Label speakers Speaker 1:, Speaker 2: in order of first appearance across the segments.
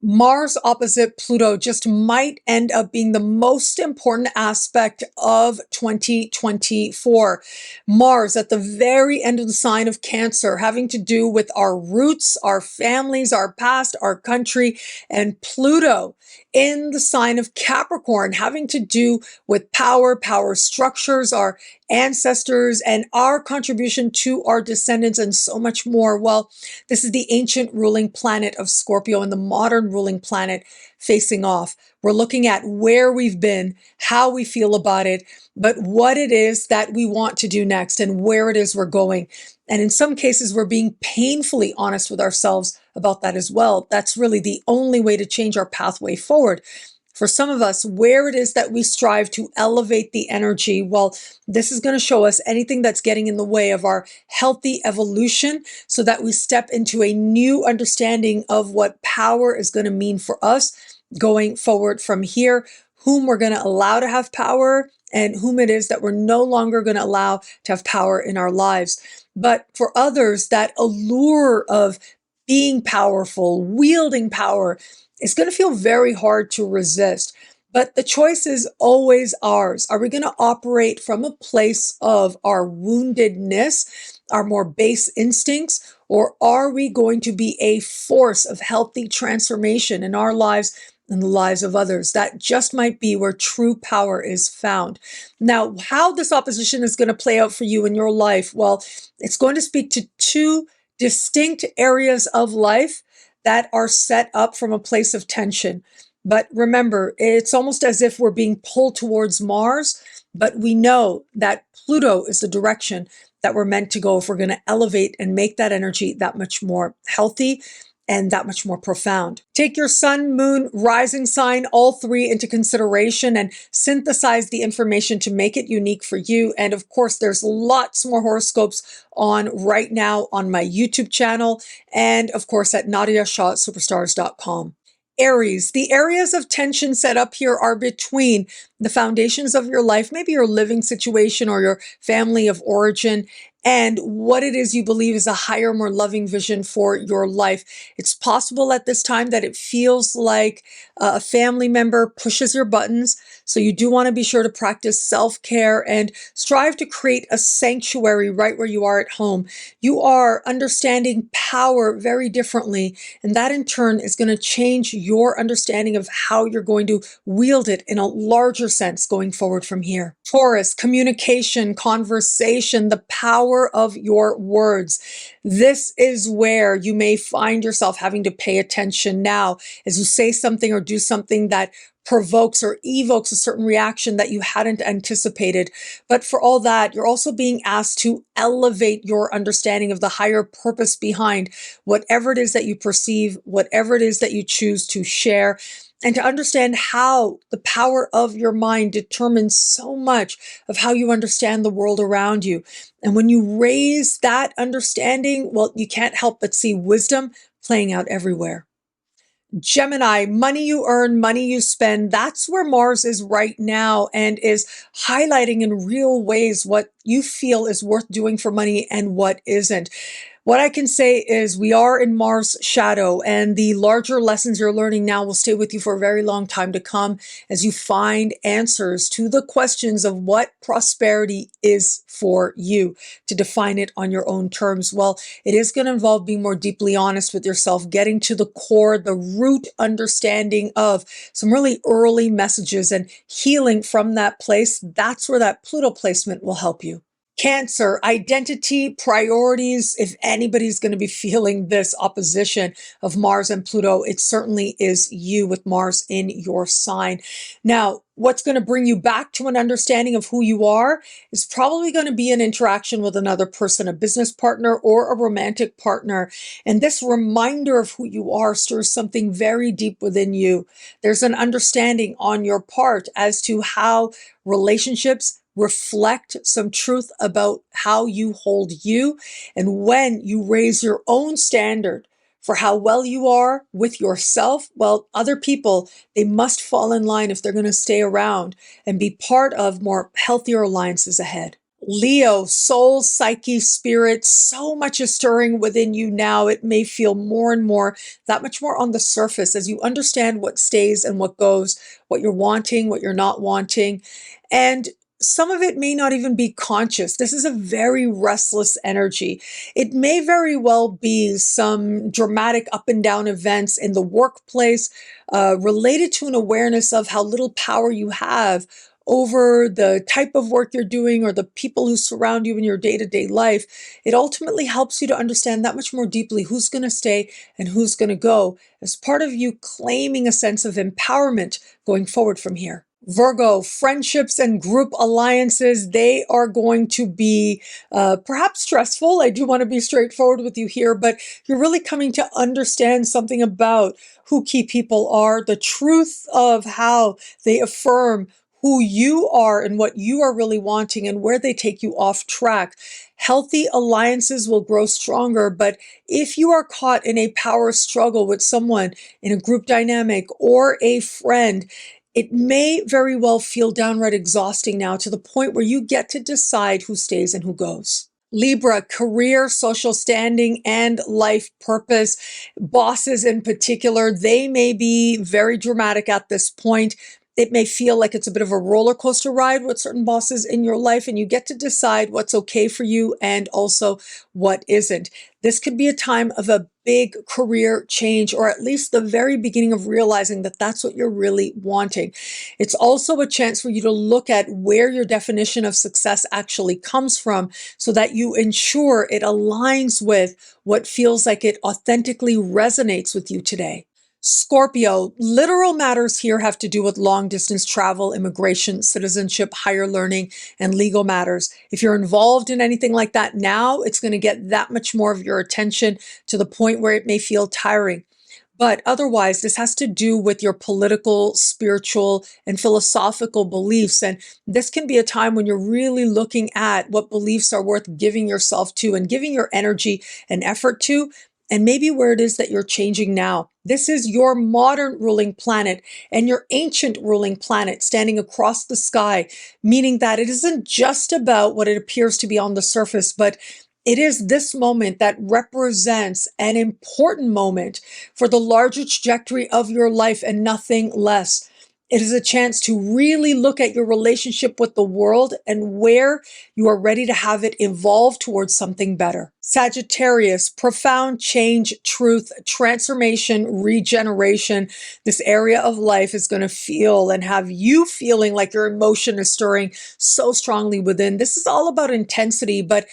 Speaker 1: Mars opposite Pluto just might end up being the most important aspect of 2024. Mars at the very end of the sign of Cancer, having to do with our roots, our families, our past, our country, and Pluto in the sign of Capricorn, having to do with power, power structures, our ancestors, and our contribution to our descendants, and so much more. Well, this is the ancient ruling planet of Scorpio and the modern ruling planet facing off. We're looking at where we've been, how we feel about it, but what it is that we want to do next and where it is we're going. And in some cases, we're being painfully honest with ourselves about that as well. That's really the only way to change our pathway forward. For some of us, where it is that we strive to elevate the energy, well, this is going to show us anything that's getting in the way of our healthy evolution so that we step into a new understanding of what power is going to mean for us going forward from here, whom we're going to allow to have power and whom it is that we're no longer going to allow to have power in our lives. But for others, that allure of being powerful, wielding power, it's going to feel very hard to resist, but the choice is always ours. Are we going to operate from a place of our woundedness, our more base instincts, or are we going to be a force of healthy transformation in our lives and the lives of others? That just might be where true power is found. Now, how this opposition is going to play out for you in your life, well, it's going to speak to two distinct areas of life that are set up from a place of tension. But remember, it's almost as if we're being pulled towards Mars, but we know that Pluto is the direction that we're meant to go if we're going to elevate and make that energy that much more healthy and that much more profound. Take your sun, moon, rising sign, all three into consideration and synthesize the information to make it unique for you. And of course, there's lots more horoscopes on right now on my YouTube channel and of course at NadiyaShah@superstars.com. Aries, the areas of tension set up here are between the foundations of your life, maybe your living situation or your family of origin, and what it is you believe is a higher, more loving vision for your life. It's possible at this time that it feels like a family member pushes your buttons. So you do want to be sure to practice self-care and strive to create a sanctuary right where you are at home. You are understanding power very differently, and that in turn is going to change your understanding of how you're going to wield it in a larger sense going forward from here. Taurus, communication, conversation, the power of your words. This is where you may find yourself having to pay attention now as you say something or do something that provokes or evokes a certain reaction that you hadn't anticipated. But for all that, you're also being asked to elevate your understanding of the higher purpose behind whatever it is that you perceive, whatever it is that you choose to share, and to understand how the power of your mind determines so much of how you understand the world around you. And when you raise that understanding, well, you can't help but see wisdom playing out everywhere. Gemini, money you earn, money you spend, that's where Mars is right now and is highlighting in real ways what you feel is worth doing for money and what isn't. What I can say is we are in Mars shadow, and the larger lessons you're learning now will stay with you for a very long time to come as you find answers to the questions of what prosperity is for you, to define it on your own terms. Well, it is going to involve being more deeply honest with yourself, getting to the core, the root understanding of some really early messages and healing from that place. That's where that Pluto placement will help you. Cancer, identity, priorities. If anybody's going to be feeling this opposition of Mars and Pluto, it certainly is you with Mars in your sign. Now, what's going to bring you back to an understanding of who you are is probably going to be an interaction with another person, a business partner or a romantic partner. And this reminder of who you are stirs something very deep within you. There's an understanding on your part as to how relationships reflect some truth about how you hold you. And when you raise your own standard for how well you are with yourself, well, other people, they must fall in line if they're going to stay around and be part of more healthier alliances ahead. Leo, soul, psyche, spirit, so much is stirring within you now. It may feel more and more, that much more on the surface as you understand what stays and what goes, what you're wanting, what you're not wanting. And some of it may not even be conscious. This is a very restless energy. It may very well be some dramatic up and down events in the workplace related to an awareness of how little power you have over the type of work you're doing or the people who surround you in your day-to-day life. It ultimately helps you to understand that much more deeply who's going to stay and who's going to go as part of you claiming a sense of empowerment going forward from here. Virgo, friendships and group alliances, they are going to be perhaps stressful. I do want to be straightforward with you here, but you're really coming to understand something about who key people are, the truth of how they affirm who you are and what you are really wanting and where they take you off track. Healthy alliances will grow stronger, but if you are caught in a power struggle with someone in a group dynamic or a friend, it may very well feel downright exhausting now to the point where you get to decide who stays and who goes. Libra, career, social standing, and life purpose. Bosses in particular, they may be very dramatic at this point. It may feel like it's a bit of a roller coaster ride with certain bosses in your life, and you get to decide what's okay for you and also what isn't. This could be a time of a big career change, or at least the very beginning of realizing that that's what you're really wanting. It's also a chance for you to look at where your definition of success actually comes from so that you ensure it aligns with what feels like it authentically resonates with you today. Scorpio, literal matters here have to do with long distance travel, immigration, citizenship, higher learning, and legal matters. If you're involved in anything like that now, it's going to get that much more of your attention to the point where it may feel tiring. But otherwise, this has to do with your political, spiritual, and philosophical beliefs. And this can be a time when you're really looking at what beliefs are worth giving yourself to and giving your energy and effort to, and maybe where it is that you're changing now. This is your modern ruling planet and your ancient ruling planet standing across the sky, meaning that it isn't just about what it appears to be on the surface, but it is this moment that represents an important moment for the larger trajectory of your life and nothing less. It is a chance to really look at your relationship with the world and where you are ready to have it evolve towards something better. Sagittarius, profound change, truth, transformation, regeneration. This area of life is going to feel and have you feeling like your emotion is stirring so strongly within. This is all about intensity, but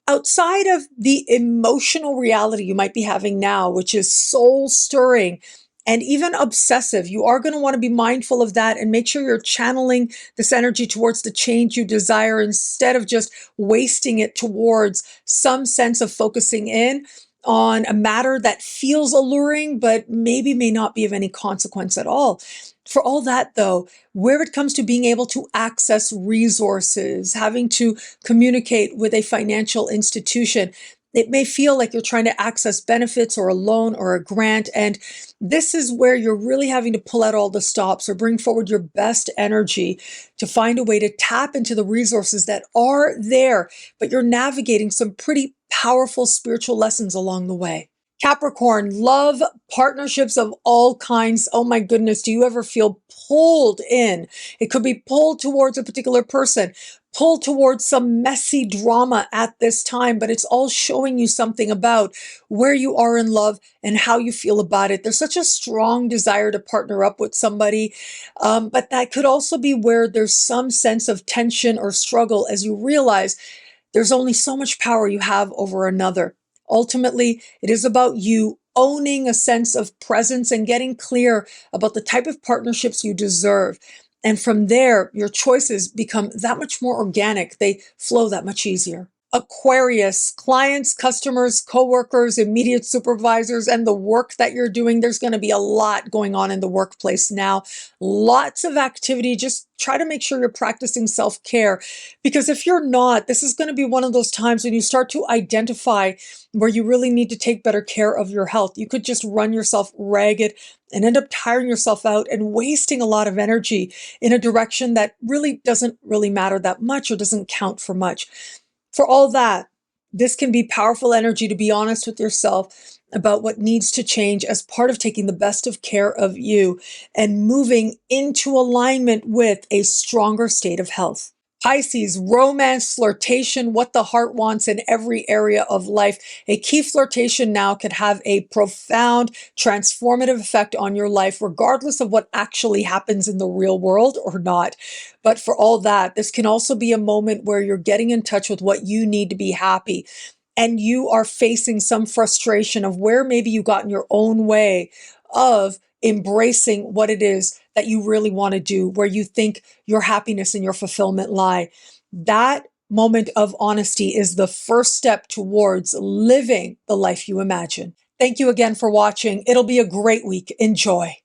Speaker 1: outside of the emotional reality you might be having now, which is soul stirring, and even obsessive, you are going to want to be mindful of that and make sure you're channeling this energy towards the change you desire instead of just wasting it towards some sense of focusing in on a matter that feels alluring, but maybe may not be of any consequence at all. For all that, though, where it comes to being able to access resources, having to communicate with a financial institution, it may feel like you're trying to access benefits or a loan or a grant. And this is where you're really having to pull out all the stops or bring forward your best energy to find a way to tap into the resources that are there, but you're navigating some pretty powerful spiritual lessons along the way. Capricorn, love, partnerships of all kinds. Oh my goodness, do you ever feel pulled in? It could be pulled towards a particular person, pulled towards some messy drama at this time, but it's all showing you something about where you are in love and how you feel about it. There's such a strong desire to partner up with somebody, but that could also be where there's some sense of tension or struggle as you realize there's only so much power you have over another. Ultimately, it is about you owning a sense of presence and getting clear about the type of partnerships you deserve. And from there, your choices become that much more organic. They flow that much easier. Aquarius, clients, customers, coworkers, immediate supervisors, and the work that you're doing. There's going to be a lot going on in the workplace now. Lots of activity. Just try to make sure you're practicing self-care, because if you're not, this is going to be one of those times when you start to identify where you really need to take better care of your health. You could just run yourself ragged and end up tiring yourself out and wasting a lot of energy in a direction that really doesn't really matter that much or doesn't count for much. For all that, this can be powerful energy to be honest with yourself about what needs to change as part of taking the best of care of you and moving into alignment with a stronger state of health. Pisces, romance, flirtation, what the heart wants in every area of life. A key flirtation now could have a profound, transformative effect on your life, regardless of what actually happens in the real world or not. But for all that, this can also be a moment where you're getting in touch with what you need to be happy. And you are facing some frustration of where maybe you got in your own way of embracing what it is that you really want to do, where you think your happiness and your fulfillment lie. That moment of honesty is the first step towards living the life you imagine. Thank you again for watching. It'll be a great week. Enjoy.